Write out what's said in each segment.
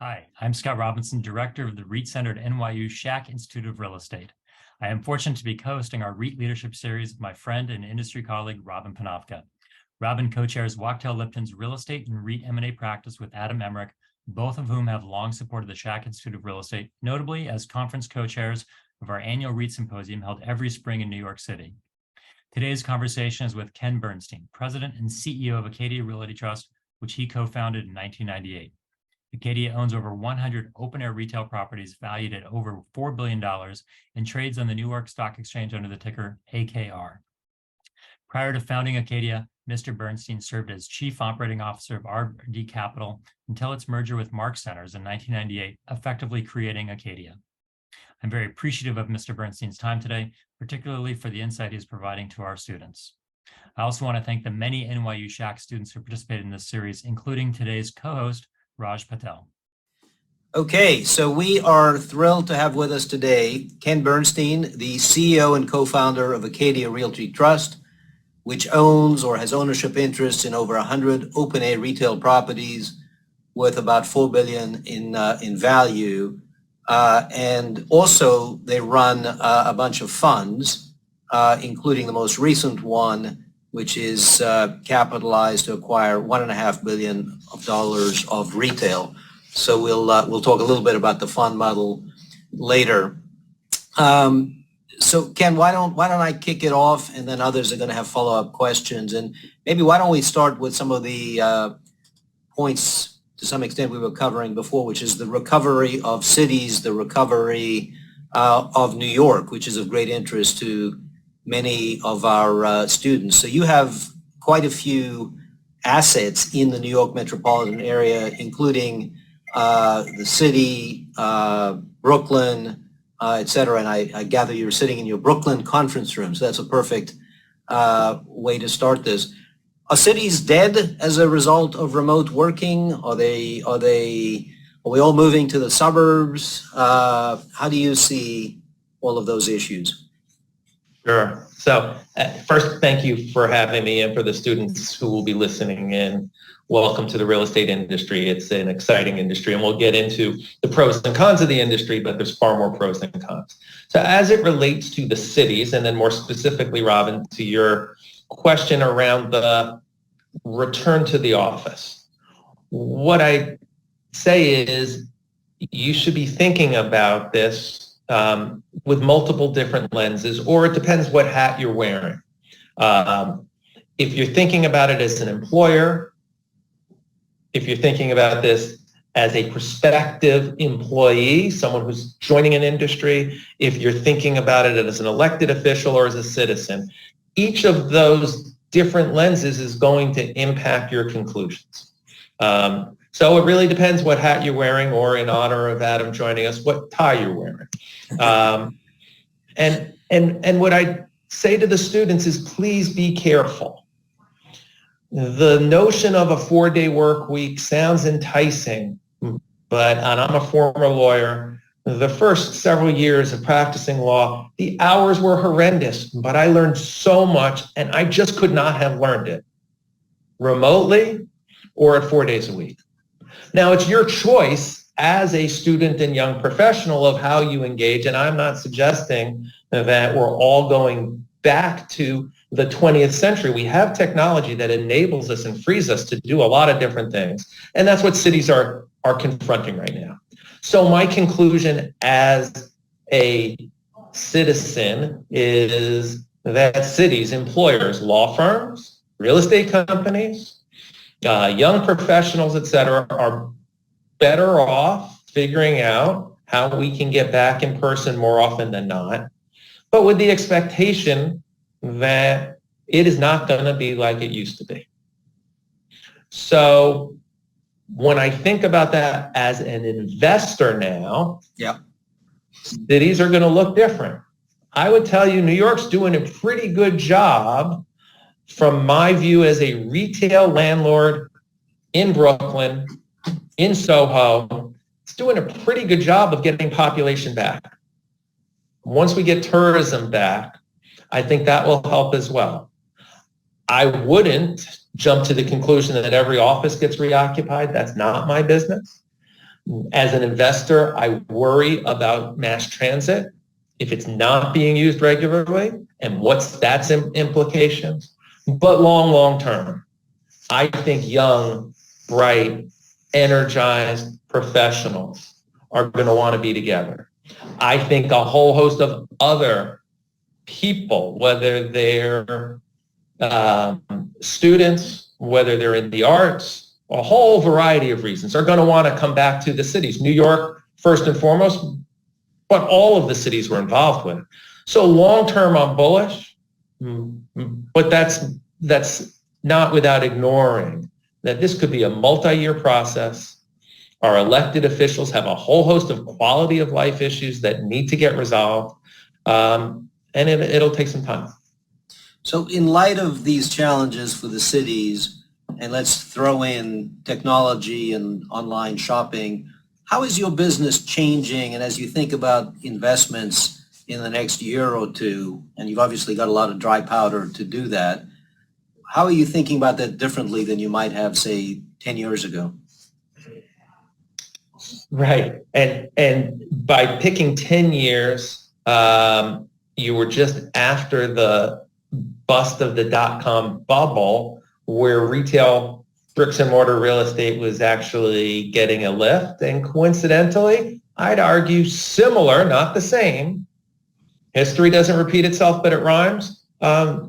Hi, I'm Scott Robinson, Director of the REIT-centered NYU Schack Institute of Real Estate. I am fortunate to be co-hosting our REIT Leadership Series with my friend and industry colleague, Robin Panofka. Robin co-chairs Wachtell Lipton's real estate and REIT M&A practice with Adam Emmerich, both of whom have long supported the Schack Institute of Real Estate, notably as conference co-chairs of our annual REIT Symposium held every spring in New York City. Today's conversation is with Ken Bernstein, President and CEO of Acadia Realty Trust, which he co-founded in 1998. Acadia owns over 100 open-air retail properties valued at over $4 billion and trades on the New York Stock Exchange under the ticker AKR. Prior to founding Acadia, Mr. Bernstein served as Chief Operating Officer of RD Capital until its merger with Mark Centers in 1998, effectively creating Acadia. I'm very appreciative of Mr. Bernstein's time today, particularly for the insight he's providing to our students. I also want to thank the many NYU Schack students who participated in this series, including today's co-host, Raj Patel. Okay, so we are thrilled to have with us today Ken Bernstein, the CEO and co-founder of Acadia Realty Trust, which owns or has ownership interests in over 100 open-air retail properties worth about $4 billion in value. And also they run a bunch of funds, including the most recent one, which is capitalized to acquire $1.5 billion of retail. So we'll talk a little bit about the fund model later. So Ken, why don't I kick it off, and then others are going to have follow-up questions, and maybe why don't we start with some of the points to some extent we were covering before, which is the recovery of cities, the recovery of New York, which is of great interest to many of our students. So you have quite a few assets in the New York metropolitan area, including the city, Brooklyn, et cetera. And I gather you're sitting in your Brooklyn conference room. So that's a perfect way to start this. Are cities dead as a result of remote working? Are we all moving to the suburbs? How do you see all of those issues? Sure. So first, thank you for having me, and for the students who will be listening in. Welcome to the real estate industry. It's an exciting industry, and we'll get into the pros and cons of the industry, but there's far more pros than cons. So as it relates to the cities, and then more specifically, Robin, to your question around the return to the office, what I say is you should be thinking about this with multiple different lenses, or it depends what hat you're wearing. If you're thinking about it as an employer, if you're thinking about this as a prospective employee, someone who's joining an industry, if you're thinking about it as an elected official or as a citizen, each of those different lenses is going to impact your conclusions. So it really depends what hat you're wearing, or in honor of Adam joining us, what tie you're wearing. And what I say to the students is, please be careful. The notion of a 4-day work week sounds enticing, but, and I'm a former lawyer, the first several years of practicing law, the hours were horrendous, but I learned so much, and I just could not have learned it remotely or at 4 days a week. Now, it's your choice as a student and young professional of how you engage, and I'm not suggesting that we're all going back to the 20th century. We have technology that enables us and frees us to do a lot of different things, and that's what cities are confronting right now. So my conclusion as a citizen is that cities, employers, law firms, real estate companies, young professionals, et cetera, are better off figuring out how we can get back in person more often than not, but with the expectation that it is not going to be like it used to be. So when I think about that as an investor now, cities are going to look different. I would tell you New York's doing a pretty good job, from my view as a retail landlord in Brooklyn, in Soho. It's doing a pretty good job of getting population back. Once we get tourism back, I think that will help as well. I wouldn't jump to the conclusion that every office gets reoccupied. That's not my business. As an investor, I worry about mass transit if it's not being used regularly and what's that's implications. But long term, I think young, bright, energized professionals are going to want to be together. I think a whole host of other people, whether they're students, whether they're in the arts, a whole variety of reasons, are going to want to come back to the cities. New York, first and foremost, but all of the cities we're involved with. So long-term, I'm bullish, but that's not without ignoring that this could be a multi-year process. Our elected officials have a whole host of quality of life issues that need to get resolved, and it'll take some time. So in light of these challenges for the cities, and let's throw in technology and online shopping, how is your business changing? And as you think about investments in the next year or two, and you've obviously got a lot of dry powder to do that, how are you thinking about that differently than you might have, say, 10 years ago? Right. And by picking 10 years, you were just after the bust of the dot-com bubble, where retail bricks and mortar real estate was actually getting a lift. And coincidentally, I'd argue similar, not the same. History doesn't repeat itself, but it rhymes.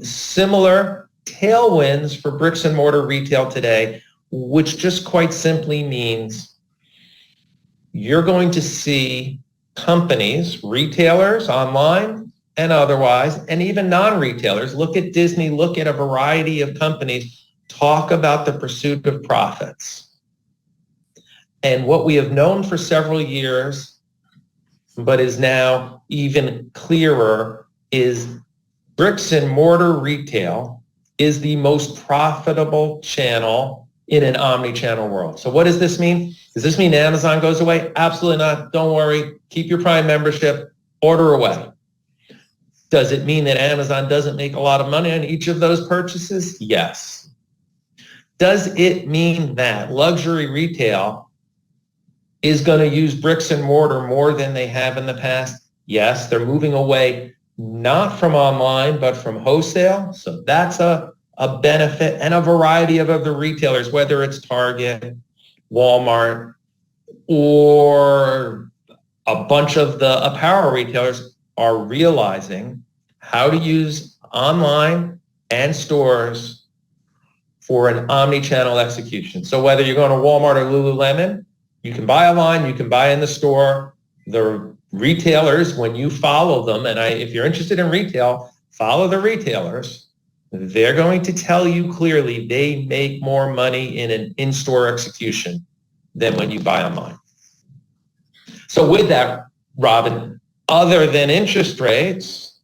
Similar tailwinds for bricks and mortar retail today, which just quite simply means you're going to see companies, retailers online and otherwise, and even non-retailers, look at Disney, look at a variety of companies, talk about the pursuit of profits. And what we have known for several years, but is now even clearer, is bricks and mortar retail is the most profitable channel in an omni-channel world. So what does this mean? Does this mean Amazon goes away? Absolutely not. Don't worry. Keep your Prime membership. Order away. Does it mean that Amazon doesn't make a lot of money on each of those purchases? Yes. Does it mean that luxury retail is going to use bricks and mortar more than they have in the past? Yes. They're moving away not from online, but from wholesale. So that's a benefit, and a variety of other retailers, whether it's Target, Walmart, or a bunch of the apparel retailers are realizing how to use online and stores for an omni-channel execution. So whether you're going to Walmart or Lululemon, you can buy online, you can buy in the store. The retailers, when you follow them, and if you're interested in retail, follow the retailers. They're going to tell you clearly they make more money in an in-store execution than when you buy online. So with that, Robin, other than interest rates,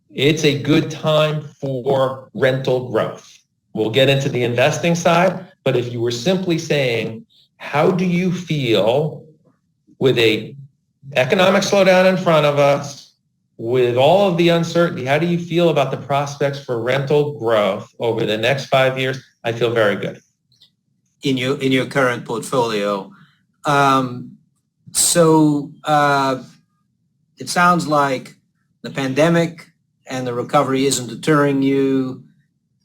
it's a good time for rental growth. We'll get into the investing side, but if you were simply saying, how do you feel with a economic slowdown in front of us, with all of the uncertainty, how do you feel about the prospects for rental growth over the next 5 years? I feel very good. In your current portfolio. It sounds like the pandemic and the recovery isn't deterring you.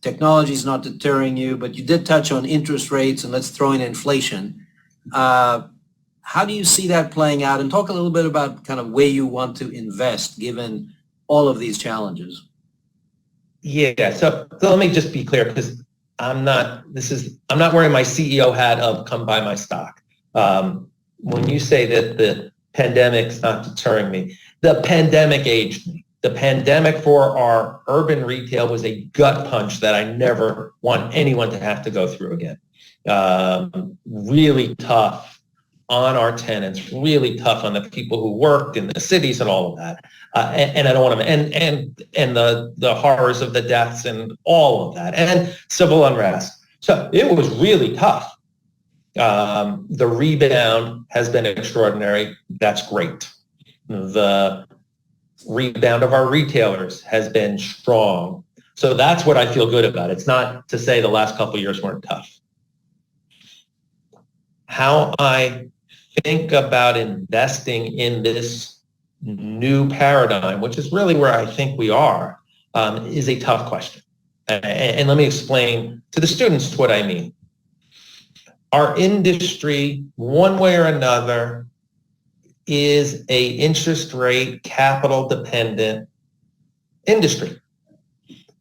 Technology is not deterring you, but you did touch on interest rates, and let's throw in inflation. How do you see that playing out? And talk a little bit about kind of where you want to invest given all of these challenges. Yeah, so let me just be clear, because I'm not wearing my CEO hat of come buy my stock. When you say that the pandemic's not deterring me, the pandemic aged me. The pandemic for our urban retail was a gut punch that I never want anyone to have to go through again. Really tough on our tenants, really tough on the people who worked in the cities and all of that. And I don't want to, and the horrors of the deaths and all of that, and civil unrest. So it was really tough. The rebound has been extraordinary. That's great. The rebound of our retailers has been strong. So that's what I feel good about. It's not to say the last couple of years weren't tough. How I think about investing in this new paradigm, which is really where I think we are, is a tough question. And let me explain to the students what I mean. Our industry, one way or another, is a interest rate capital dependent industry.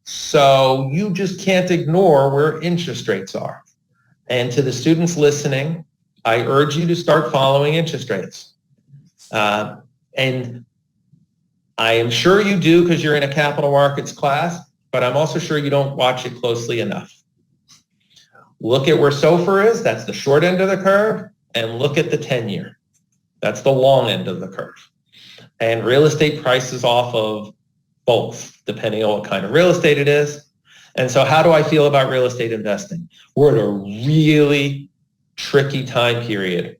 So you just can't ignore where interest rates are. And to the students listening, I urge you to start following interest rates. And I am sure you do because you're in a capital markets class, but I'm also sure you don't watch it closely enough. Look at where SOFR is, that's the short end of the curve, and look at the 10-year. That's the long end of the curve. And real estate prices off of both, depending on what kind of real estate it is. And so how do I feel about real estate investing? We're at a really tricky time period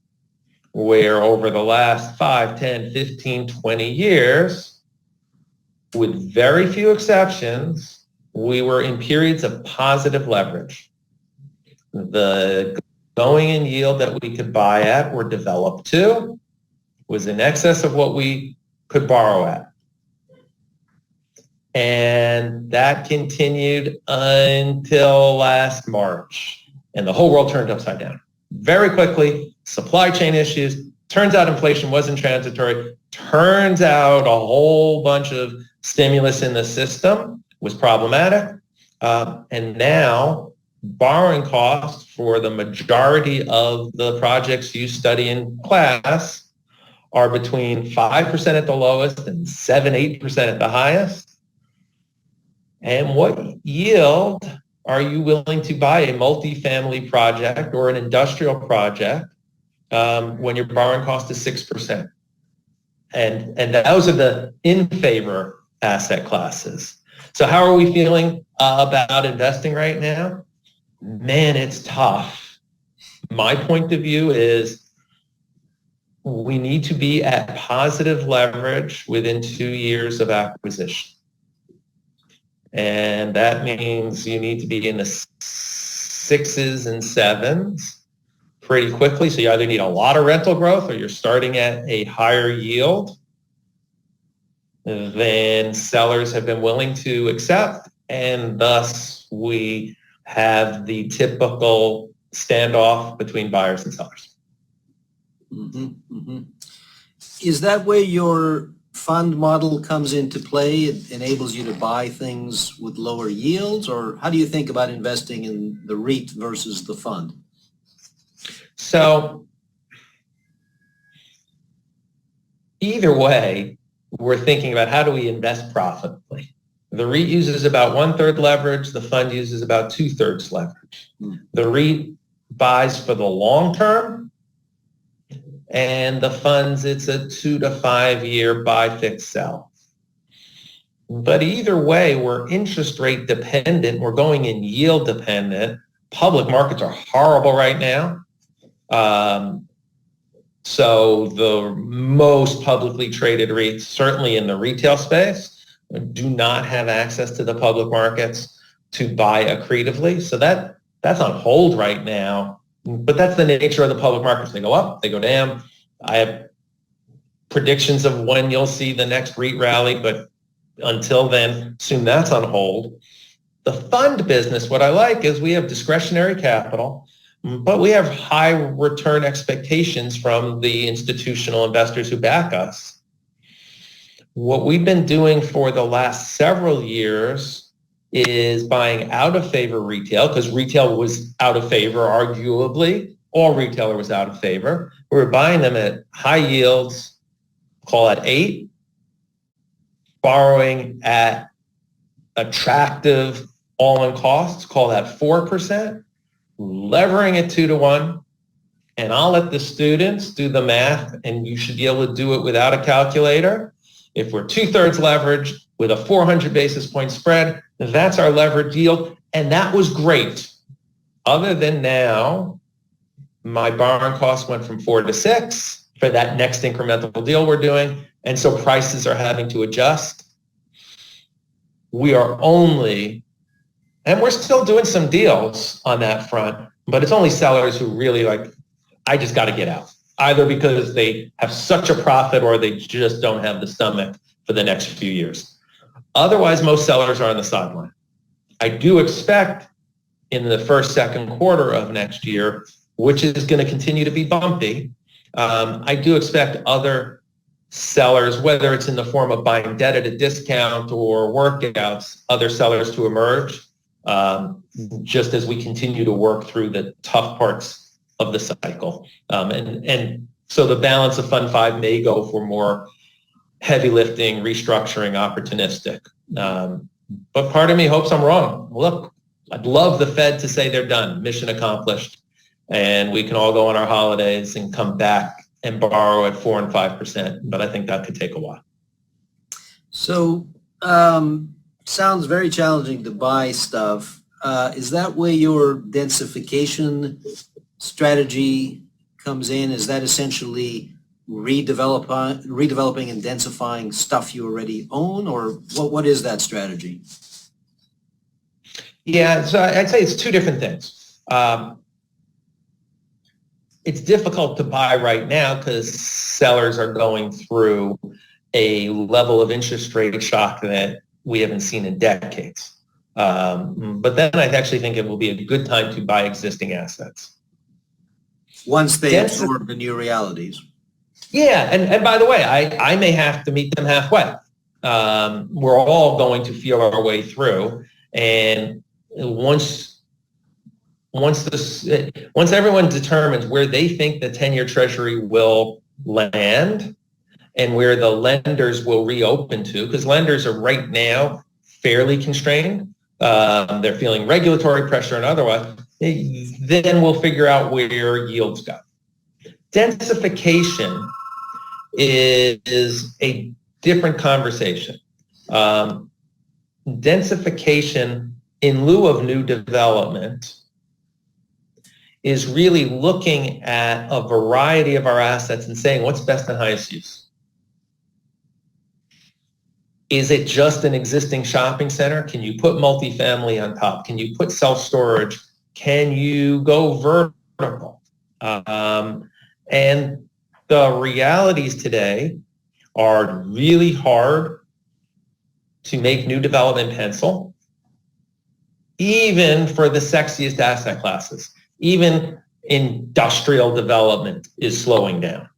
where over the last 5, 10, 15, 20 years, with very few exceptions, we were in periods of positive leverage. The going in yield that we could buy at or develop to was in excess of what we could borrow at. And that continued until last March. And the whole world turned upside down. Very quickly, supply chain issues. Turns out inflation wasn't transitory. Turns out a whole bunch of stimulus in the system was problematic. And now borrowing costs for the majority of the projects you study in class are between 5% at the lowest and 7-8% at the highest. And what yield are you willing to buy a multifamily project or an industrial project when your borrowing cost is 6%? And those are the in favor asset classes. So how are we feeling about investing right now? Man, it's tough. My point of view is we need to be at positive leverage within 2 years of acquisition. And that means you need to be in the 6s and 7s pretty quickly. So you either need a lot of rental growth or you're starting at a higher yield than sellers have been willing to accept. And thus we have the typical standoff between buyers and sellers. Mm-hmm, mm-hmm. Is that where your fund model comes into play? It enables you to buy things with lower yields, or how do you think about investing in the REIT versus the fund? So either way, we're thinking about how do we invest profitably. The REIT uses about 1/3 leverage. The fund uses about 2/3 leverage. The REIT buys for the long term, and the funds, it's a 2 to 5 year buy, fix, sell. But either way, we're interest rate dependent. We're going in yield dependent. Public markets are horrible right now. So the most publicly traded REITs, certainly in the retail space, do not have access to the public markets to buy accretively. So that's on hold right now. But that's the nature of the public markets. They go up, they go down. I have predictions of when you'll see the next REIT rally, but until then, assume that's on hold. The fund business, what I like is we have discretionary capital, but we have high return expectations from the institutional investors who back us. What we've been doing for the last several years is buying out of favor retail, because retail was out of favor, arguably. All retailer was out of favor. We were buying them at high yields, call it 8, borrowing at attractive all-in costs, call that 4%, levering it 2 to 1, and I'll let the students do the math, and you should be able to do it without a calculator. If we're 2/3 leverage with a 400 basis point spread, that's our leverage yield, and that was great. Other than now, my borrowing cost went from 4 to 6 for that next incremental deal we're doing, and so prices are having to adjust. We are only, and we're still doing some deals on that front, but it's only sellers who really like, I just got to get out. either because they have such a profit or they just don't have the stomach for the next few years. Otherwise, most sellers are on the sideline. I do expect in the first, second quarter of next year, which is going to continue to be bumpy, I do expect other sellers, whether it's in the form of buying debt at a discount or workouts, other sellers to emerge, just as we continue to work through the tough parts of the cycle. And so the balance of Fund 5 may go for more heavy lifting, restructuring, opportunistic. But part of me hopes I'm wrong. Look, I'd love the Fed to say they're done, mission accomplished, and we can all go on our holidays and come back and borrow at 4% and 5%. But I think that could take a while. So, sounds very challenging to buy stuff. Is that where your densification strategy comes in? Is that essentially redeveloping and densifying stuff you already own, or what is that strategy? Yeah, so I'd say it's two different things. It's difficult to buy right now because sellers are going through a level of interest rate shock that we haven't seen in decades. But then I actually think it will be a good time to buy existing assets. Once they absorb the new realities. Yeah, and by the way, I may have to meet them halfway. We're all going to feel our way through, and once everyone determines where they think the 10-year Treasury will land and where the lenders will reopen to, because lenders are right now fairly constrained, they're feeling regulatory pressure and otherwise, then we'll figure out where yields go. Densification is a different conversation. Densification in lieu of new development is really looking at a variety of our assets and saying what's best and highest use. Is it just an existing shopping center? Can you put multifamily on top? Can you put self-storage? Can you go vertical? And the realities today are really hard to make new development pencil, even for the sexiest asset classes. Even industrial development is slowing down.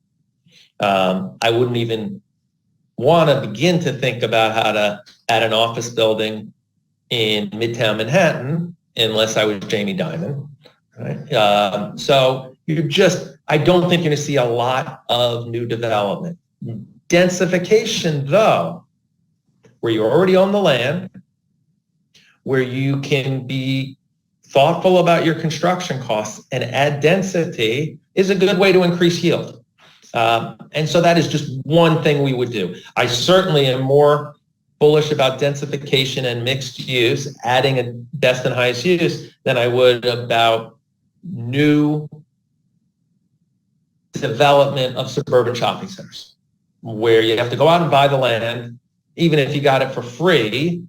I wouldn't even want to begin to think about how to add an office building in Midtown Manhattan unless I was Jamie Dimon. Right? So I don't think you're going to see a lot of new development. Densification, though, where you already own the land, where you can be thoughtful about your construction costs and add density, is a good way to increase yield. And so that is just one thing we would do. I certainly am more bullish about densification and mixed use, adding a best and highest use, than I would about new development of suburban shopping centers, where you have to go out and buy the land. Even if you got it for free,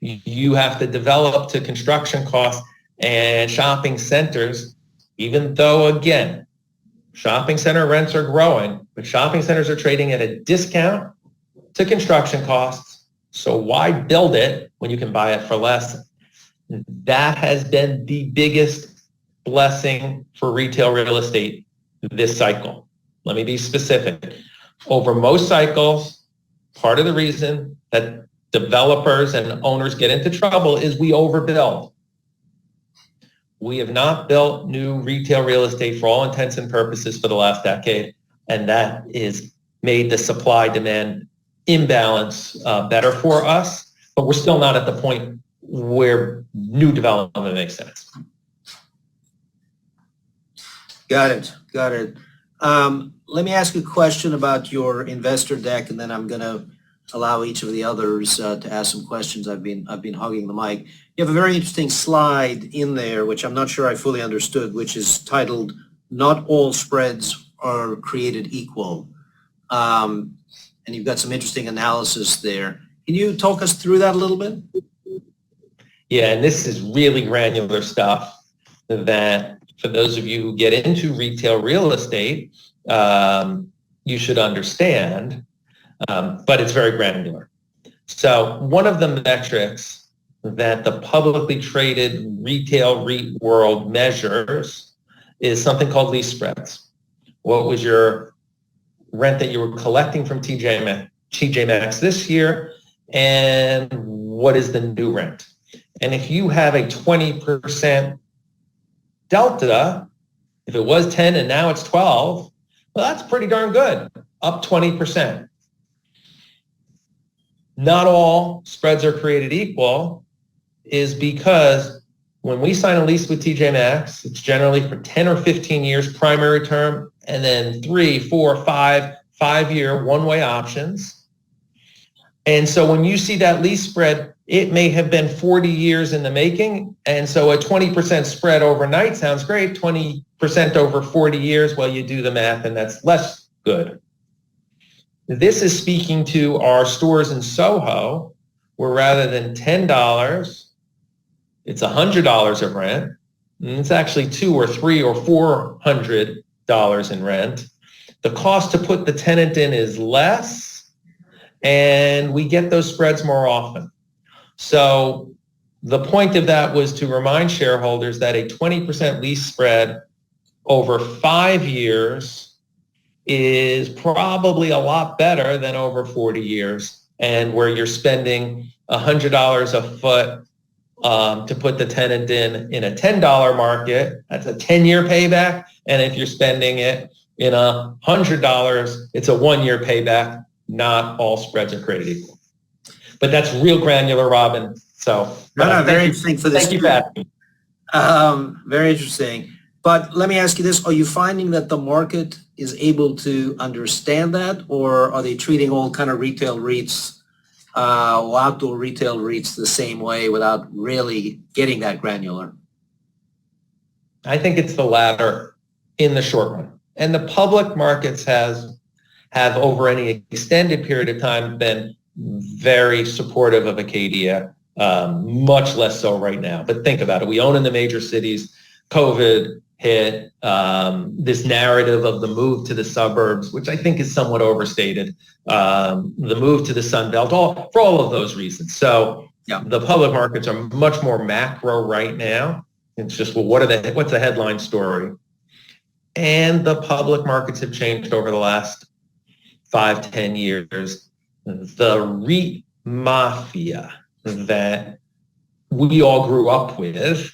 you have to develop to construction costs. And shopping centers, even though, again, shopping center rents are growing, but shopping centers are trading at a discount to construction costs. So why build it when you can buy it for less? That has been the biggest blessing for retail real estate this cycle. Let me be specific. Over most cycles, part of the reason that developers and owners get into trouble is we overbuild. We have not built new retail real estate for all intents and purposes for the last decade, and that is made the supply-demand imbalance better for us, but we're still not at the point where new development makes sense. Got it. Let me ask a question about your investor deck, and then I'm going to allow each of the others to ask some questions. I've been hogging the mic. You have a very interesting slide in there, which I'm not sure I fully understood, which is titled "Not All Spreads Are Created Equal," and you've got some interesting analysis there. Can you talk us through that a little bit? Yeah, and this is really granular stuff that for those of you who get into retail real estate, you should understand, but it's very granular. So one of the metrics that the publicly traded retail REIT world measures is something called lease spreads. What was your rent that you were collecting from TJ Maxx this year, and what is the new rent? And if you have a 20% delta, if it was 10 and now it's 12, well, that's pretty darn good, up 20%. Not all spreads are created equal, is because when we sign a lease with TJ Maxx, it's generally for 10 or 15 years primary term, and then 3, 4, 5-year one-way options. And so when you see that lease spread, it may have been 40 years in the making. And so a 20% spread overnight sounds great. 20% over 40 years, well, you do the math and that's less good. This is speaking to our stores in Soho, where rather than $10, it's $100 of rent. And it's actually $200 or $300 or $400 in rent. The cost to put the tenant in is less, and we get those spreads more often. So the point of that was to remind shareholders that a 20% lease spread over 5 years is probably a lot better than over 40 years, and where you're spending $100 a foot to put the tenant in a $10 market, that's a 10-year payback. And if you're spending it in $100, it's a 1-year payback. Not all spreads are created equal. But that's real granular, Robin. So very interesting for this. Thank you for asking. Very interesting. But let me ask you this. Are you finding that the market is able to understand that, or are they treating all kind of retail REITs or outdoor retail REITs the same way without really getting that granular? I think it's the latter in the short run. And the public markets have over any extended period of time been very supportive of Acadia, much less so right now. But think about it. We own in the major cities. COVID hit, this narrative of the move to the suburbs, which I think is somewhat overstated, the move to the Sun Belt, for all of those reasons. So yeah, the public markets are much more macro right now. It's just, well, what's the headline story? And the public markets have changed over the last 5-10 years. The REIT mafia that we all grew up with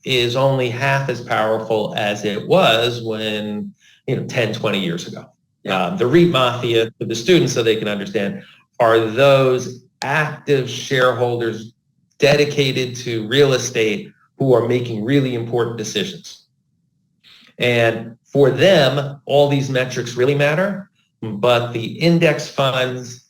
is only half as powerful as it was when, 10, 20 years ago. The REIT mafia, for the students so they can understand, are those active shareholders dedicated to real estate who are making really important decisions. And for them, all these metrics really matter, but the index funds,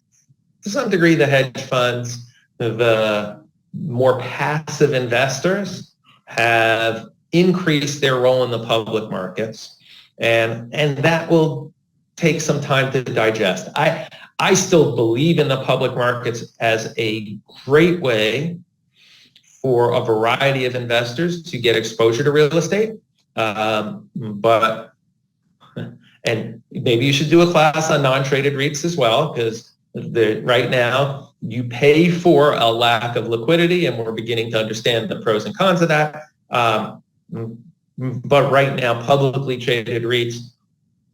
to some degree the hedge funds, the more passive investors have increased their role in the public markets, and that will take some time to digest. I still believe in the public markets as a great way for a variety of investors to get exposure to real estate. And maybe you should do a class on non-traded REITs as well, because right now you pay for a lack of liquidity, and we're beginning to understand the pros and cons of that. But right now, publicly traded REITs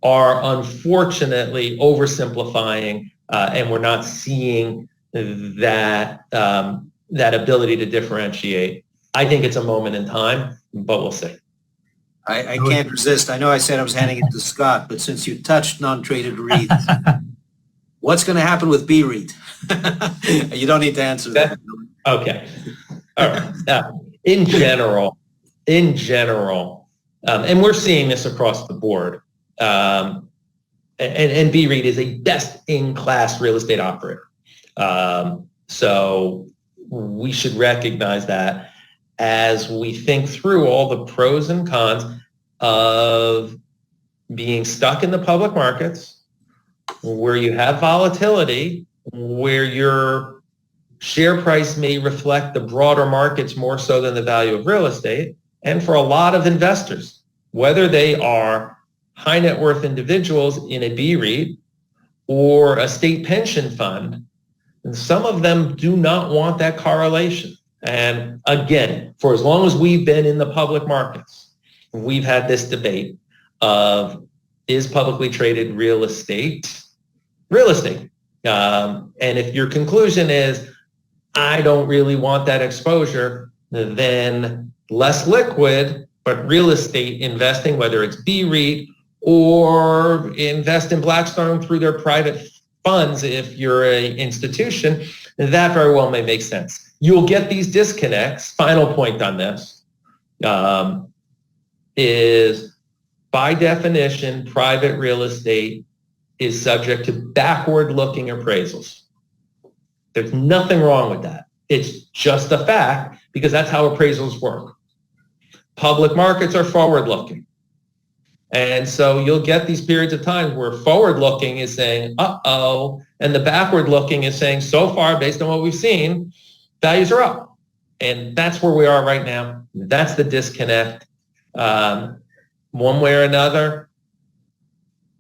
are unfortunately oversimplifying, and we're not seeing that ability to differentiate. I think it's a moment in time, but we'll see. I can't resist. I know I said I was handing it to Scott, but since you touched non-traded REITs, what's going to happen with B-REIT? You don't need to answer that. Okay. All right. In general, and we're seeing this across the board, and B-REIT is a best-in-class real estate operator. So we should recognize that as we think through all the pros and cons of being stuck in the public markets, where you have volatility, where your share price may reflect the broader markets more so than the value of real estate, And for a lot of investors, whether they are high net worth individuals in a B REIT or a state pension fund, and some of them do not want that correlation. And again, for as long as we've been in the public markets, we've had this debate of, is publicly traded real estate real estate? And if your conclusion is, I don't really want that exposure, then less liquid, but real estate investing, whether it's B REIT or invest in Blackstone through their private funds if you're an institution, that very well may make sense. You'll get these disconnects. Final point on this is, by definition, private real estate is subject to backward-looking appraisals. There's nothing wrong with that. It's just a fact because that's how appraisals work. Public markets are forward-looking. And so you'll get these periods of time where forward-looking is saying, uh-oh, and the backward-looking is saying, so far, based on what we've seen, values are up. And that's where we are right now. That's the disconnect. One way or another,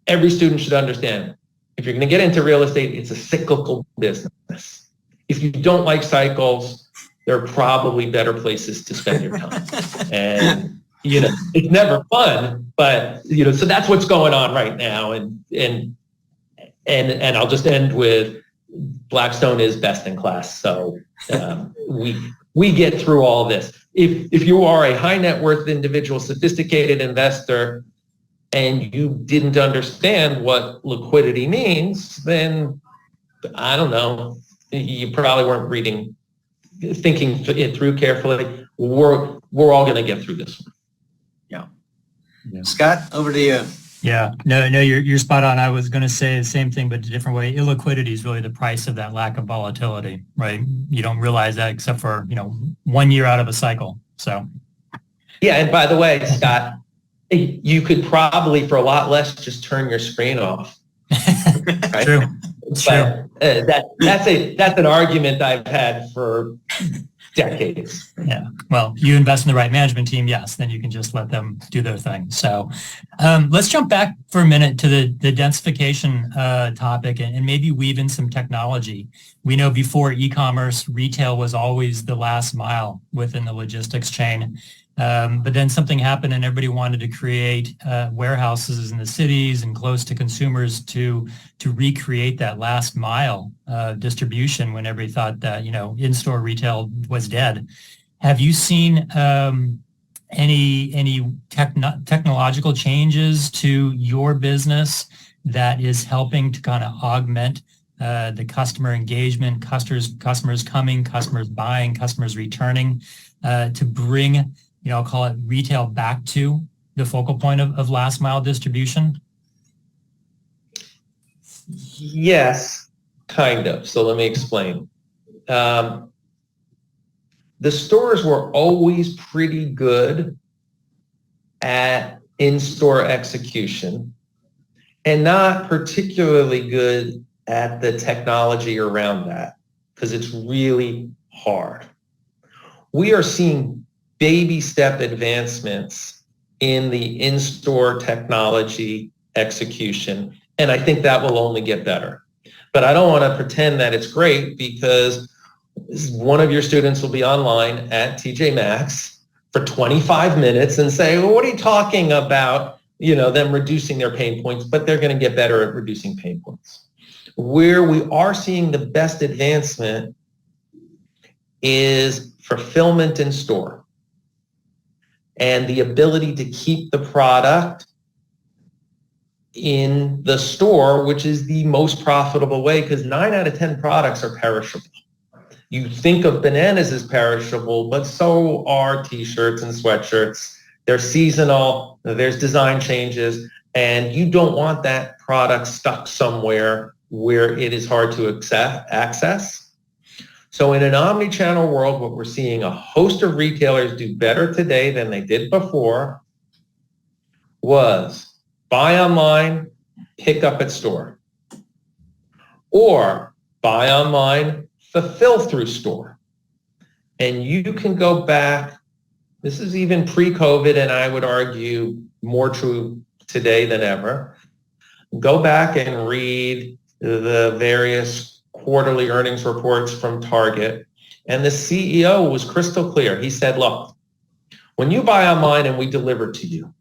every student should understand, if you're going to get into real estate, it's a cyclical business. If you don't like cycles, there are probably better places to spend your time. And, it's never fun, but, so that's what's going on right now. And I'll just end with, Blackstone is best in class. So we get through all this. If you are a high net worth individual, sophisticated investor, and you didn't understand what liquidity means, then I don't know, you probably weren't thinking it through carefully. We're all going to get through this one. Yeah. Scott, over to you. Yeah, no, you're spot on. I was going to say the same thing, but a different way. Illiquidity is really the price of that lack of volatility, right? You don't realize that except for, 1 year out of a cycle. So. Yeah. And by the way, Scott, you could probably for a lot less just turn your screen off. Right? True. But that's an argument I've had for decades. Yeah. Well, you invest in the right management team, yes, then you can just let them do their thing. So let's jump back for a minute to the densification topic and maybe weave in some technology. We know before e-commerce, retail was always the last mile within the logistics chain. But then something happened and everybody wanted to create warehouses in the cities and close to consumers to recreate that last mile distribution when everybody thought that, in-store retail was dead. Have you seen any technological changes to your business that is helping to kind of augment the customer engagement, customers coming, customers buying, customers returning to bring I'll call it retail back to the focal point of last mile distribution? Yes, kind of. So let me explain. The stores were always pretty good at in-store execution and not particularly good at the technology around that because it's really hard. We are seeing baby step advancements in the in-store technology execution, and I think that will only get better. But I don't want to pretend that it's great because one of your students will be online at TJ Maxx for 25 minutes and say, well, what are you talking about? Them reducing their pain points, but they're going to get better at reducing pain points. Where we are seeing the best advancement is fulfillment in store and the ability to keep the product in the store, which is the most profitable way because 9 out of 10 products are perishable. You think of bananas as perishable, but so are t-shirts and sweatshirts. They're seasonal, there's design changes, and you don't want that product stuck somewhere where it is hard to access. So in an omni-channel world, what we're seeing a host of retailers do better today than they did before was buy online, pick up at store, or buy online, fulfill through store. And you can go back This is even pre-COVID, and I would argue more true today than ever. Go back and read the various quarterly earnings reports from Target. And the CEO was crystal clear. He said, look, when you buy online and we deliver to you,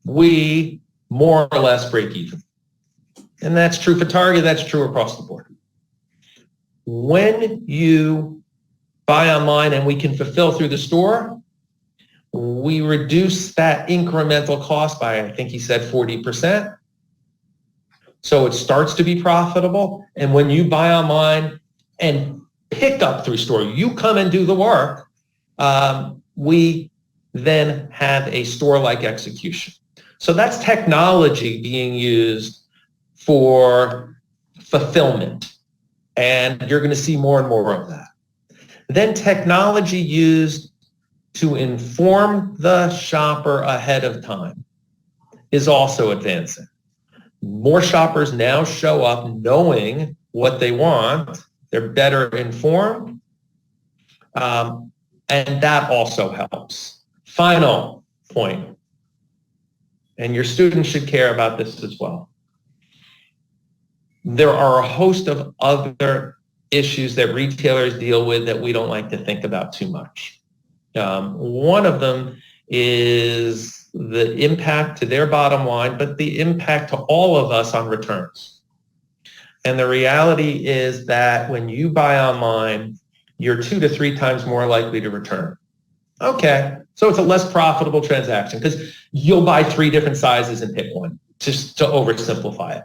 we more or less break even. And that's true for Target. That's true across the board. When you buy online and we can fulfill through the store, we reduce that incremental cost by, I think he said 40%. So it starts to be profitable. And when you buy online and pick up through store, you come and do the work, we then have a store-like execution. So that's technology being used for fulfillment. And you're going to see more and more of that. Then technology used to inform the shopper ahead of time is also advancing. More shoppers now show up knowing what they want. They're better informed. And that also helps. Final point, and your students should care about this as well. There are a host of other issues that retailers deal with that we don't like to think about too much. One of them is the impact to their bottom line, but the impact to all of us on returns. And the reality is that when you buy online, you're 2 to 3 times more likely to return. Okay, so it's a less profitable transaction because you'll buy 3 different sizes and pick one, just to oversimplify it.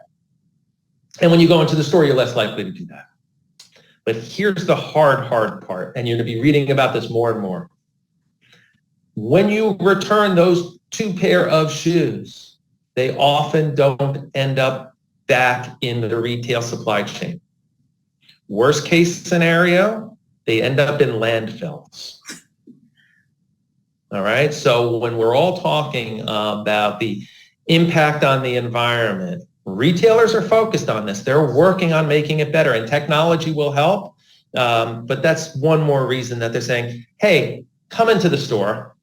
And when you go into the store, you're less likely to do that. But here's the hard part, and you're going to be reading about this more and more. When you return those 2 pair of shoes, they often don't end up back in the retail supply chain. Worst case scenario, they end up in landfills. All right, so when we're all talking about the impact on the environment, retailers are focused on this. They're working on making it better, and technology will help. But that's one more reason that they're saying, hey, come into the store.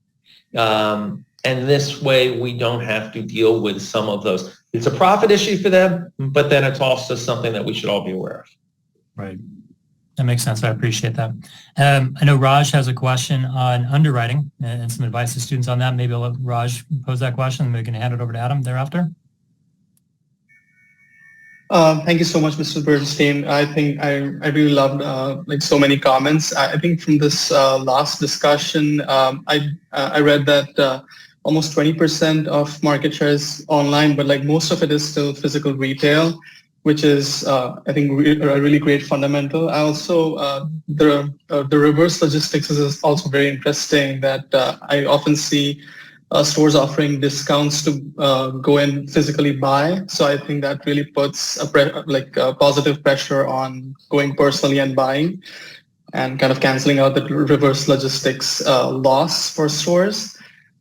And this way we don't have to deal with some of those. It's a profit issue for them, but then it's also something that we should all be aware of. Right. That makes sense. I appreciate that. I know Raj has a question on underwriting and some advice to students on that. Maybe I'll let Raj pose that question and we can hand it over to Adam thereafter. Thank you so much, Mr. Bernstein. I think I really loved like so many comments. I think from this last discussion, I read that almost 20% of market share is online, but like most of it is still physical retail, which is I think a really great fundamental. I also the reverse logistics is also very interesting. That I often see stores offering discounts to go and physically buy. So I think that really puts a positive pressure on going personally and buying and kind of canceling out the reverse logistics loss for stores.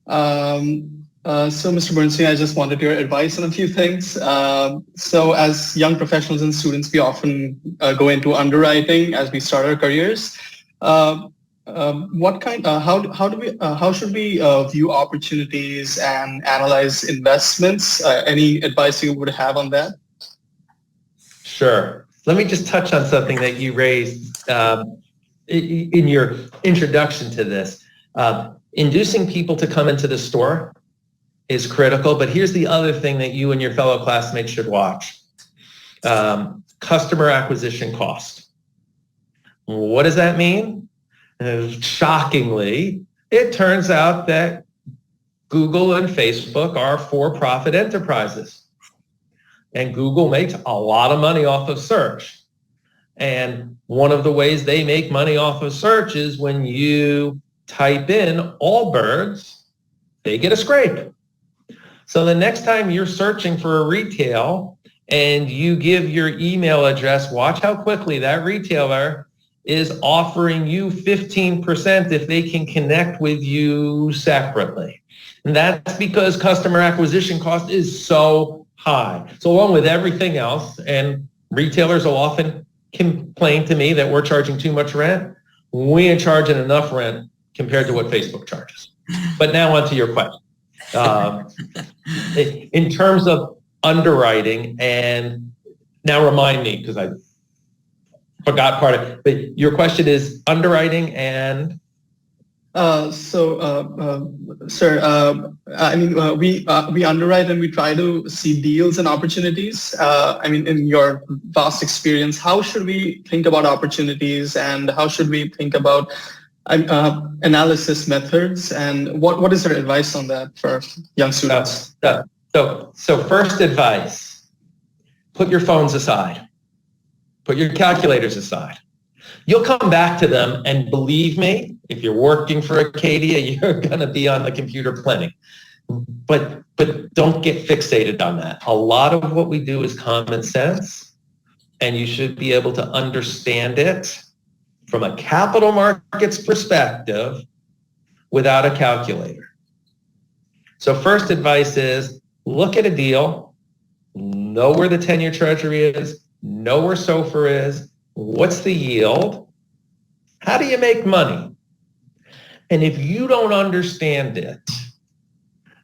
So Mr. Bernstein, I just wanted your advice on a few things. So as young professionals and students, we often go into underwriting as we start our careers. How should we view opportunities and analyze investments? Any advice you would have on that? Sure. Let me just touch on something that you raised in your introduction to this. Inducing people to come into the store is critical, but here's the other thing that you and your fellow classmates should watch. Customer acquisition cost. What does that mean? Shockingly, it turns out that Google and Facebook are for-profit enterprises. And Google makes a lot of money off of search. And one of the ways they make money off of search is when you type in Allbirds, they get a scrape. So the next time you're searching for a retail and you give your email address, watch how quickly that retailer is offering you 15% if they can connect with you separately. And that's because customer acquisition cost is so high. So along with everything else, and retailers will often complain to me that we're charging too much rent, we ain't charging enough rent compared to what Facebook charges. But now on to your question. In terms of underwriting, and now remind me because I forgot part of it, but your question is underwriting and? Sir, I mean, we underwrite and we try to see deals and opportunities. I mean, in your vast experience, how should we think about opportunities and how should we think about analysis methods, and what is your advice on that for young students? So first advice, put your phones aside, put your calculators aside. You'll come back to them, and believe me, if you're working for Acadia, you're going to be on the computer plenty. But don't get fixated on that. A lot of what we do is common sense, and you should be able to understand it from a capital markets perspective without a calculator. So first advice is look at a deal, know where the 10-year treasury is, know where SOFR is, what's the yield, how do you make money? And if you don't understand it,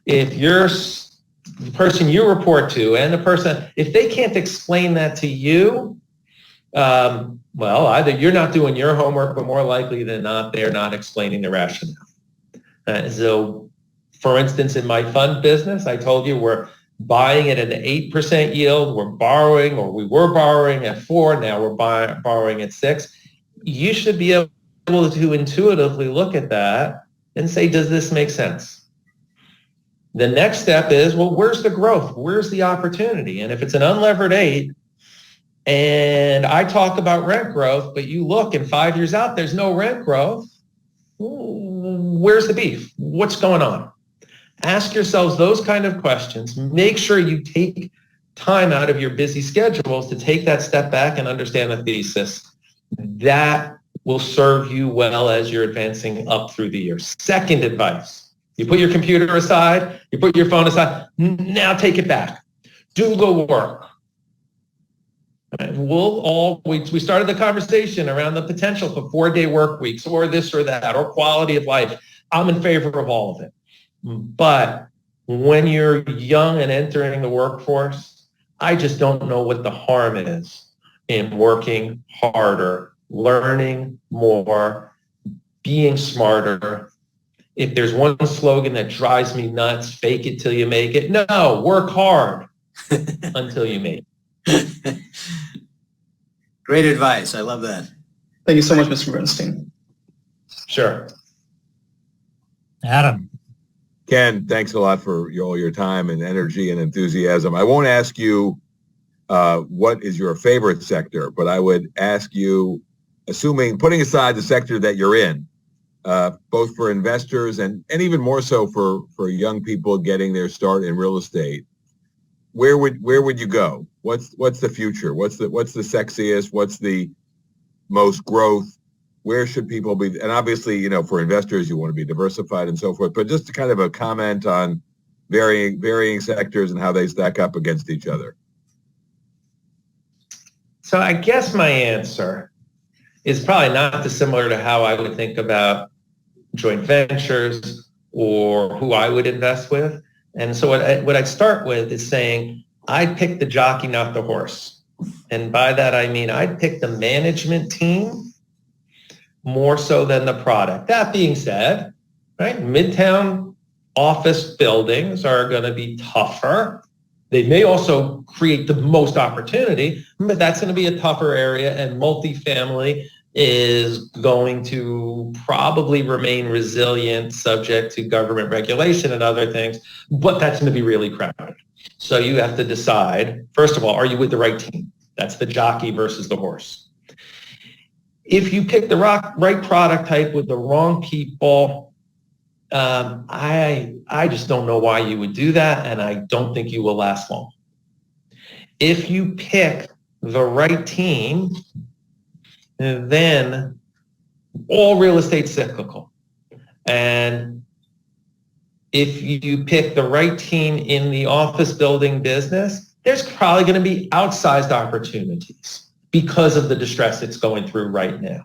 if the person you report to and the person, if they can't explain that to you, well, either you're not doing your homework, but more likely than not, they're not explaining the rationale. So, for instance, in my fund business, I told you we're buying at an 8% yield. We're borrowing, or we were borrowing at 4. Now we're borrowing at 6. You should be able to intuitively look at that and say, does this make sense? The next step is, well, where's the growth? Where's the opportunity? And if it's an unlevered 8, and I talk about rent growth, but you look and 5 years out, there's no rent growth, where's the beef? What's going on? Ask yourselves those kind of questions. Make sure you take time out of your busy schedules to take that step back and understand the thesis. That will serve you well as you're advancing up through the year. Second advice, you put your computer aside, you put your phone aside, now take it back. Do the work. We started the conversation around the potential for 4-day work weeks or this or that or quality of life. I'm in favor of all of it. But when you're young and entering the workforce, I just don't know what the harm is in working harder, learning more, being smarter. If there's one slogan that drives me nuts, fake it till you make it. No, work hard until you make it. Great advice. I love that. Thank you so much, Mr. Bernstein. Sure. Adam. Ken, thanks a lot for all your time and energy and enthusiasm. I won't ask you what is your favorite sector, but I would ask you, putting aside the sector that you're in, both for investors and even more so for young people getting their start in real estate, where would you go? What's the future? What's the sexiest? What's the most growth? Where should people be? And obviously, for investors, you want to be diversified and so forth. But just to kind of a comment on varying sectors and how they stack up against each other. So I guess my answer is probably not dissimilar to how I would think about joint ventures or who I would invest with. And so what I'd start with is saying, I'd pick the jockey, not the horse. And by that, I mean, I'd pick the management team more so than the product. That being said, right, Midtown office buildings are going to be tougher. They may also create the most opportunity, but that's going to be a tougher area, and multifamily is going to probably remain resilient, subject to government regulation and other things, but that's going to be really crowded. So you have to decide, first of all, are you with the right team? That's the jockey versus the horse. If you pick the right product type with the wrong people, I just don't know why you would do that, and I don't think you will last long. If you pick the right team, then all real estate's cyclical. And if you pick the right team in the office building business, there's probably going to be outsized opportunities because of the distress it's going through right now.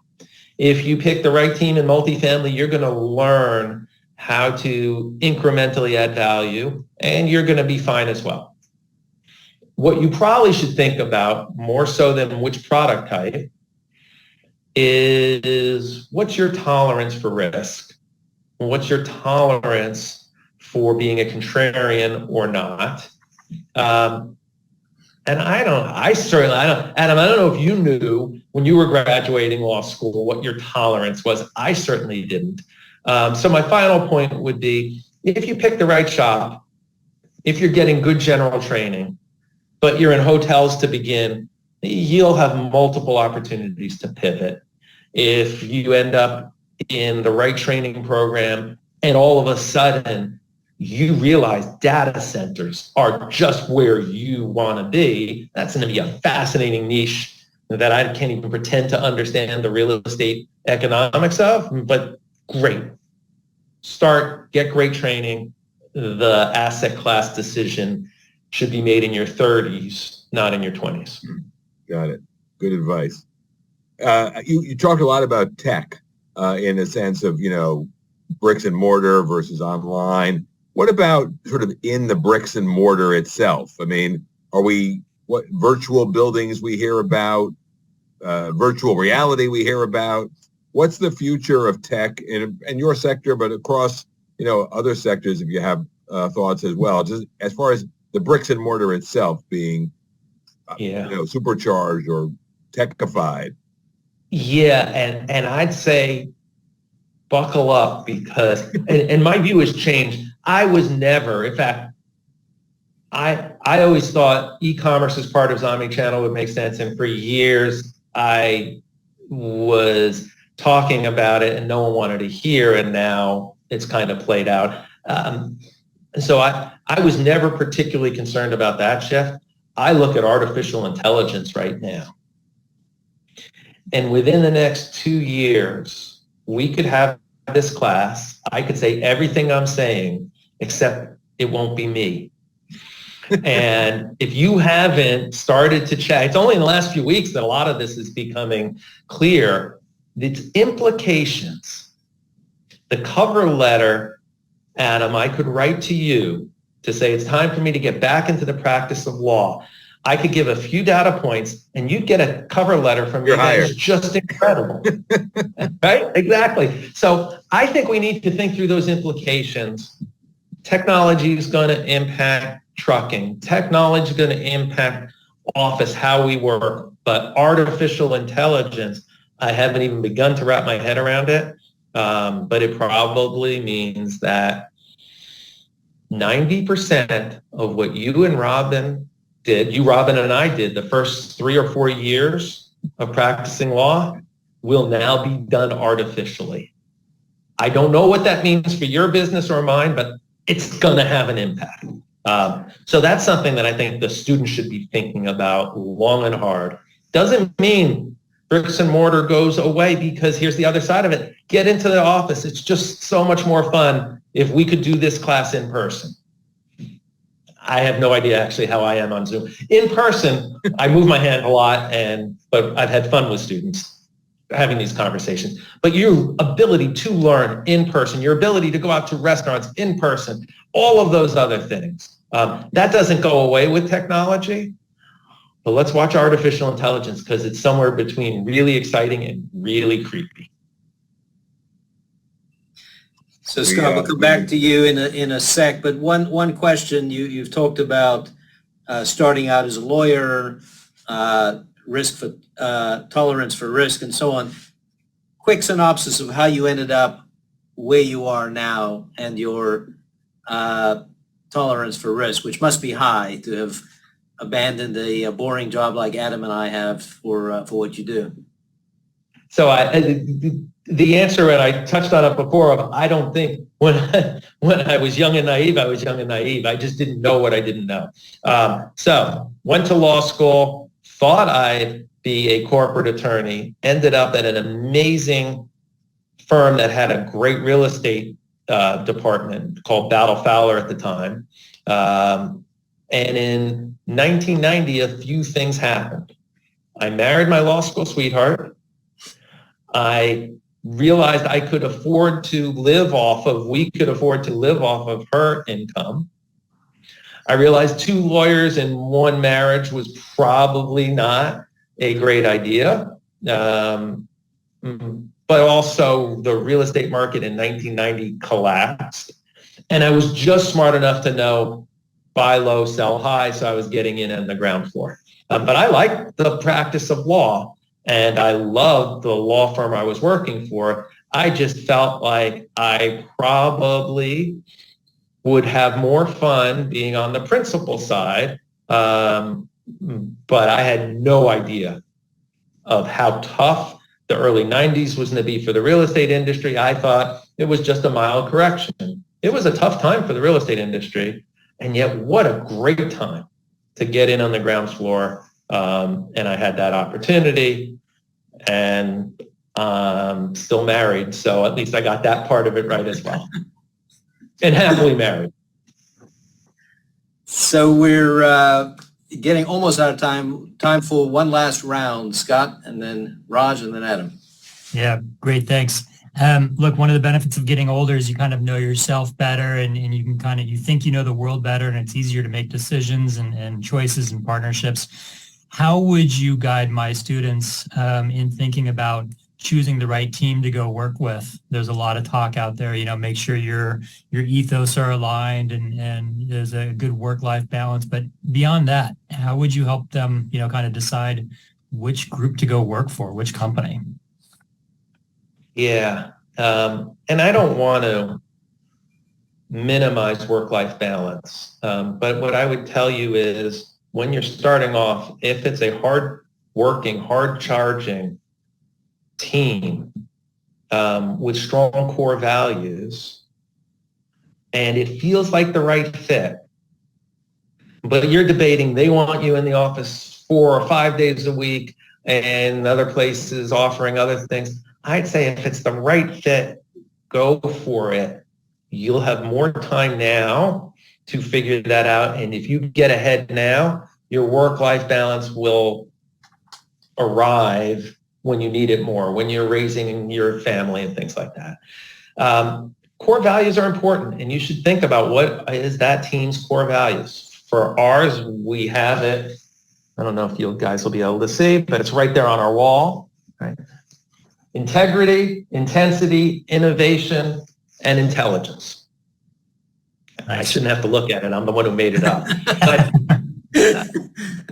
If you pick the right team in multifamily, you're going to learn how to incrementally add value, and you're going to be fine as well. What you probably should think about, more so than which product type, is what's your tolerance for risk? What's your tolerance for being a contrarian or not? And Adam, I don't know if you knew when you were graduating law school what your tolerance was. I certainly didn't. So my final point would be, if you pick the right shop, if you're getting good general training, but you're in hotels to begin, you'll have multiple opportunities to pivot. If you end up in the right training program and all of a sudden you realize data centers are just where you want to be, that's going to be a fascinating niche that I can't even pretend to understand the real estate economics of, but great. Get great training. The asset class decision should be made in your 30s, not in your 20s. Got it. Good advice. You talked a lot about tech in a sense of, bricks and mortar versus online. What about sort of in the bricks and mortar itself? I mean, what virtual buildings we hear about, virtual reality we hear about? What's the future of tech in your sector, but across, other sectors, if you have thoughts as well, just as far as the bricks and mortar itself being, supercharged or techified? Yeah, and I'd say buckle up, because, and my view has changed. I was never, in fact, I always thought e-commerce as part of omnichannel would make sense, and for years I was talking about it and no one wanted to hear, and now it's kind of played out. So I was never particularly concerned about that shift. I look at artificial intelligence right now. And within the next 2 years, we could have this class. I could say everything I'm saying, except it won't be me. And if you haven't started to chat, it's only in the last few weeks that a lot of this is becoming clear. Its implications, the cover letter, Adam, I could write to you to say it's time for me to get back into the practice of law. I could give a few data points and you'd get a cover letter from me that's just incredible. Right? Exactly. So I think we need to think through those implications. Technology is going to impact trucking. Technology is going to impact office, how we work. But artificial intelligence, I haven't even begun to wrap my head around it. But it probably means that 90% of what you and Robin and I did the first 3 or 4 years of practicing law will now be done artificially. I don't know what that means for your business or mine, but it's going to have an impact. So that's something that I think the students should be thinking about long and hard. Doesn't mean bricks and mortar goes away, because here's the other side of it. Get into the office. It's just so much more fun if we could do this class in person. I have no idea actually how I am on Zoom. In person, I move my hand a lot, but I've had fun with students having these conversations. But your ability to learn in person, your ability to go out to restaurants in person, all of those other things, that doesn't go away with technology. But let's watch artificial intelligence, because it's somewhere between really exciting and really creepy. So Scott, we'll come back to you in a sec, but one question. You've talked about starting out as a lawyer, risk for tolerance for risk, and so on. Quick synopsis of how you ended up where you are now and your tolerance for risk, which must be high to have abandoned a boring job like Adam and I have for what you do. So the answer, and I touched on it before, I don't think when I was young and naive, I was young and naive. I just didn't know what I didn't know. So went to law school, thought I'd be a corporate attorney, ended up at an amazing firm that had a great real estate department called Battle Fowler at the time. And in 1990, a few things happened. I married my law school sweetheart. I realized we could afford to live off of her income. I realized 2 lawyers in one marriage was probably not a great idea. But also the real estate market in 1990 collapsed. And I was just smart enough to know buy low, sell high, so I was getting in on the ground floor. But I liked the practice of law, and I loved the law firm I was working for. I just felt like I probably would have more fun being on the principal side, but I had no idea of how tough the early 90s was going to be for the real estate industry. I thought it was just a mild correction. It was a tough time for the real estate industry, and yet what a great time to get in on the ground floor. And I had that opportunity, and still married, so at least I got that part of it right as well. And happily married. So we're getting almost out of time. Time for one last round. Scott, and then Raj, and then Adam. Yeah, great. Thanks. Look, one of the benefits of getting older is you kind of know yourself better, and you can kind of, you think you know the world better, and it's easier to make decisions and choices and partnerships. How would you guide my students in thinking about choosing the right team to go work with? There's a lot of talk out there, make sure your ethos are aligned and there's a good work-life balance. But beyond that, how would you help them, kind of decide which group to go work for, which company? Yeah. And I don't want to minimize work-life balance. But what I would tell you is when you're starting off, if it's a hard-working, hard-charging team with strong core values, and it feels like the right fit, but you're debating, they want you in the office 4 or 5 days a week and other places offering other things, I'd say if it's the right fit, go for it. You'll have more time now to figure that out. And if you get ahead now, your work-life balance will arrive when you need it more, when you're raising your family and things like that. Core values are important, and you should think about what is that team's core values. For ours, we have it. I don't know if you guys will be able to see, but it's right there on our wall. Right? Integrity, intensity, innovation, and intelligence. I shouldn't have to look at it. I'm the one who made it up.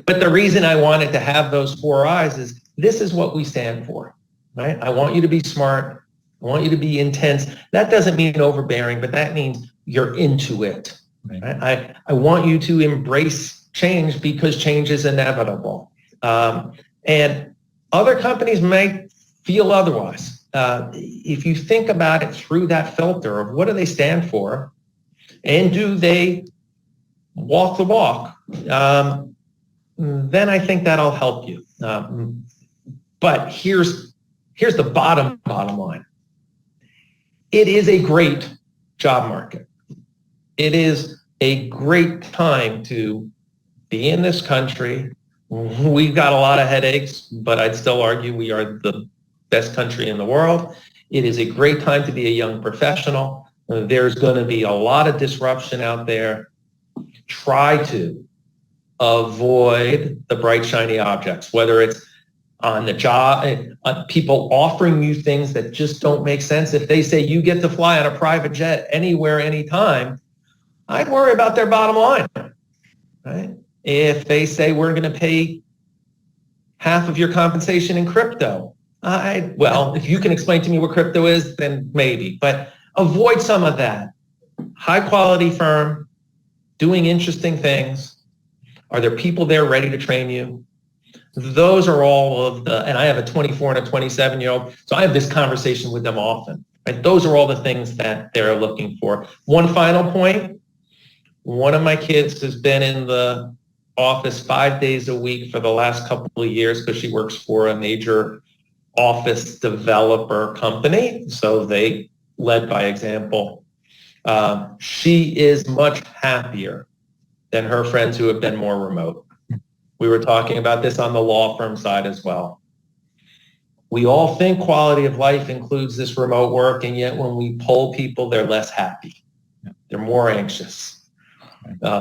But the reason I wanted to have those 4 I's is this is what we stand for, right? I want you to be smart. I want you to be intense. That doesn't mean overbearing, but that means you're into it. Right? I want you to embrace change because change is inevitable. And other companies might feel otherwise. If you think about it through that filter of what do they stand for and do they walk the walk, then I think that'll help you. But here's the bottom line. It is a great job market. It is a great time to be in this country. We've got a lot of headaches, but I'd still argue we are the best country in the world. It is a great time to be a young professional. There's going to be a lot of disruption out there. Try to avoid the bright, shiny objects, whether it's on the job, people offering you things that just don't make sense. If they say you get to fly on a private jet anywhere, anytime, I'd worry about their bottom line, right? If they say we're going to pay half of your compensation in crypto, well, if you can explain to me what crypto is, then maybe, but avoid some of that. High quality firm, doing interesting things. Are there people there ready to train you? Those are all of the, and I have a 24 and a 27-year-old, so I have this conversation with them often. Right? Those are all the things that they're looking for. One final point, one of my kids has been in the office 5 days a week for the last couple of years because she works for a major office developer company, so they led by example. She is much happier than her friends who have been more remote. We were talking about this on the law firm side as well. We all think quality of life includes this remote work, and yet when we poll people, they're less happy. They're more anxious.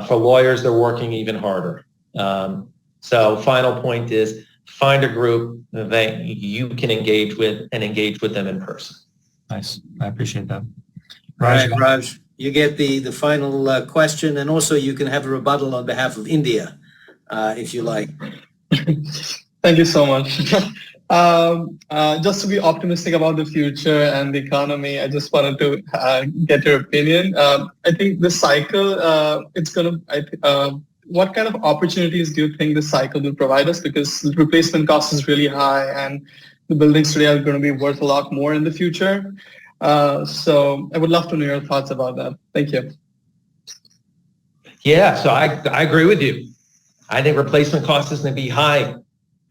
For lawyers, they're working even harder. So final point is find a group that you can engage with and engage with them in person. Nice. I appreciate that. All right, Raj, you get the final question, and also you can have a rebuttal on behalf of India, if you like. Thank you so much. Just to be optimistic about the future and the economy, I just wanted to get your opinion. I think this cycle, what kind of opportunities do you think this cycle will provide us? Because the replacement cost is really high and the buildings today are going to be worth a lot more in the future. So I would love to know your thoughts about that. Thank you. Yeah, so I agree with you. I think replacement cost is going to be high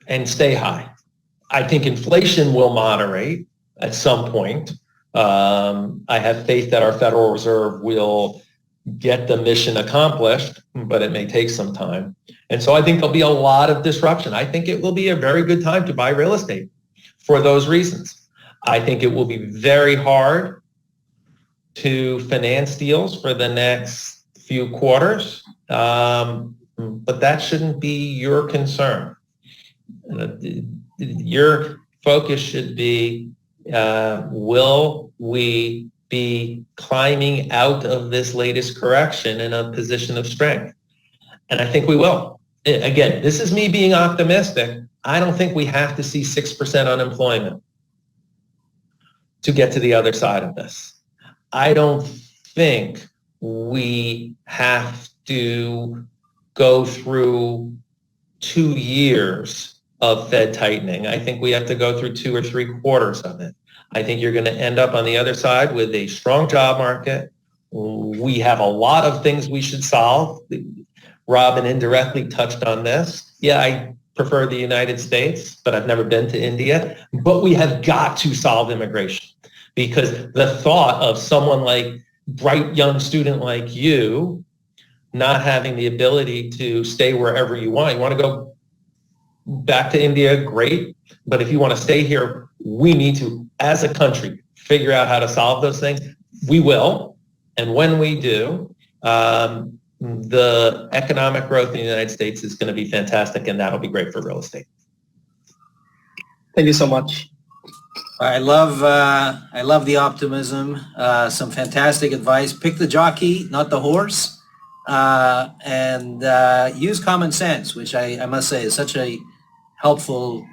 and stay high. I think inflation will moderate at some point. I have faith that our Federal Reserve will get the mission accomplished, but it may take some time. And so I think there'll be a lot of disruption. I think it will be a very good time to buy real estate for those reasons. I think it will be very hard to finance deals for the next few quarters, but that shouldn't be your concern. Your focus should be, will we be climbing out of this latest correction in a position of strength? And I think we will. Again, this is me being optimistic. I don't think we have to see 6% unemployment to get to the other side of this. I don't think we have to go through 2 years of Fed tightening. I think we have to go through 2 or 3 quarters of it. I think you're going to end up on the other side with a strong job market. We have a lot of things we should solve. Robin indirectly touched on this. Yeah, I prefer the United States, but I've never been to India. But we have got to solve immigration, because the thought of someone like bright young student like you not having the ability to stay wherever you want to go back to India, great. But if you want to stay here, we need to, as a country, figure out how to solve those things. We will. And when we do, the economic growth in the United States is going to be fantastic, and that'll be great for real estate. Thank you so much. I love the optimism. Some fantastic advice. Pick the jockey, not the horse, and use common sense, which I must say is such a helpful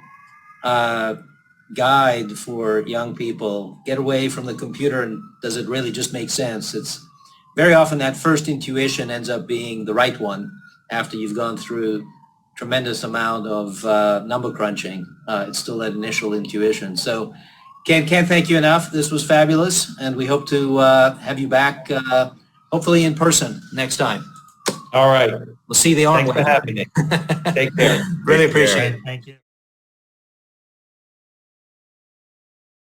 guide for young people. Get away from the computer, and does it really just make sense? It's very often that first intuition ends up being the right one after you've gone through tremendous amount of number crunching. It's still that initial intuition. So can't thank you enough. This was fabulous, and we hope to have you back, hopefully in person next time. All right. We'll see the arm. Thanks for having me. Take care. Really appreciate it. Thank you.